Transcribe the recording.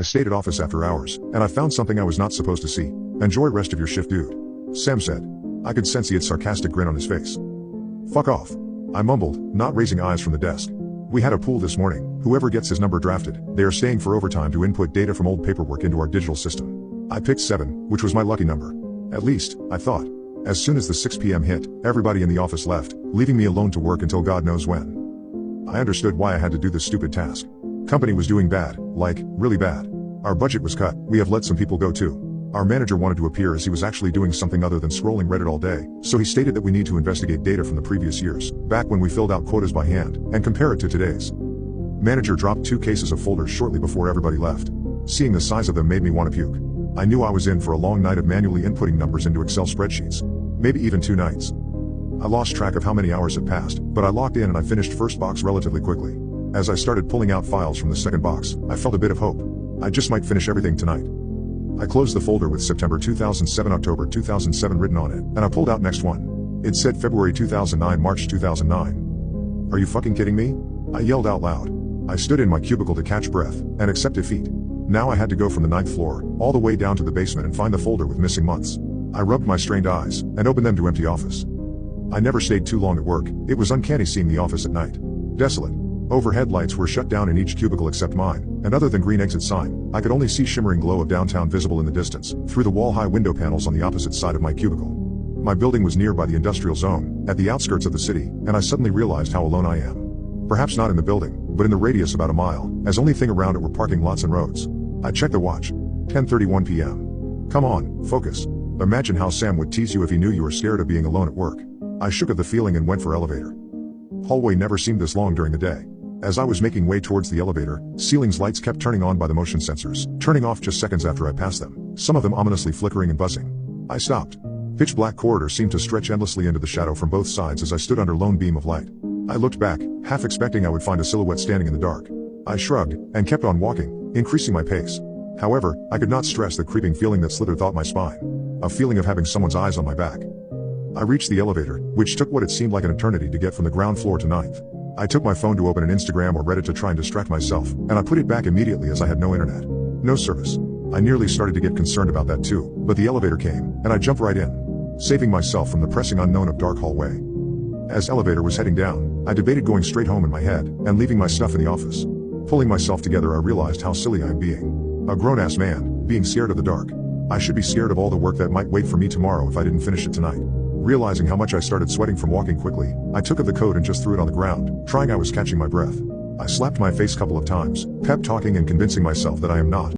I stayed at office after hours, and I found something I was not supposed to see. Enjoy rest of your shift, dude. Sam said. I could sense the sarcastic grin on his face. Fuck off. I mumbled, not raising eyes from the desk. We had a pool this morning. Whoever gets his number drafted, they are staying for overtime to input data from old paperwork into our digital system. I picked 7, which was my lucky number. At least, I thought. As soon as the 6 p.m. hit, everybody in the office left, leaving me alone to work until God knows when. I understood why I had to do this stupid task. Company was doing bad, like, really bad. Our budget was cut, we have let some people go too. Our manager wanted to appear as he was actually doing something other than scrolling Reddit all day, so he stated that we need to investigate data from the previous years, back when we filled out quotas by hand, and compare it to today's. Manager dropped 2 cases of folders shortly before everybody left. Seeing the size of them made me want to puke. I knew I was in for a long night of manually inputting numbers into Excel spreadsheets. Maybe even 2 nights. I lost track of how many hours had passed, but I logged in and I finished first box relatively quickly. As I started pulling out files from the second box, I felt a bit of hope. I just might finish everything tonight. I closed the folder with September 2007 October 2007 written on it, and I pulled out next one. It said February 2009 March 2009. Are you fucking kidding me? I yelled out loud. I stood in my cubicle to catch breath, and accept defeat. Now I had to go from the 9th floor, all the way down to the basement and find the folder with missing months. I rubbed my strained eyes, and opened them to empty office. I never stayed too long at work, it was uncanny seeing the office at night. Desolate. Overhead lights were shut down in each cubicle except mine, and other than green exit sign, I could only see shimmering glow of downtown visible in the distance, through the wall-high window panels on the opposite side of my cubicle. My building was near by the industrial zone, at the outskirts of the city, and I suddenly realized how alone I am. Perhaps not in the building, but in the radius about a mile, as only thing around it were parking lots and roads. I checked the watch. 10:31 p.m. Come on, focus. Imagine how Sam would tease you if he knew you were scared of being alone at work. I shook at the feeling and went for elevator. Hallway never seemed this long during the day. As I was making way towards the elevator, ceiling's lights kept turning on by the motion sensors, turning off just seconds after I passed them, some of them ominously flickering and buzzing. I stopped. Pitch black corridor seemed to stretch endlessly into the shadow from both sides as I stood under lone beam of light. I looked back, half expecting I would find a silhouette standing in the dark. I shrugged, and kept on walking, increasing my pace. However, I could not stress the creeping feeling that slithered through my spine. A feeling of having someone's eyes on my back. I reached the elevator, which took what it seemed like an eternity to get from the ground floor to 9th. I took my phone to open an Instagram or Reddit to try and distract myself, and I put it back immediately as I had no internet. No service. I nearly started to get concerned about that too, but the elevator came, and I jumped right in, saving myself from the pressing unknown of dark hallway. As elevator was heading down, I debated going straight home in my head, and leaving my stuff in the office. Pulling myself together, I realized how silly I am being. A grown-ass man, being scared of the dark. I should be scared of all the work that might wait for me tomorrow if I didn't finish it tonight. Realizing how much I started sweating from walking quickly, I took up the coat and just threw it on the ground, trying I was catching my breath. I slapped my face a couple of times, pep talking and convincing myself that I am not.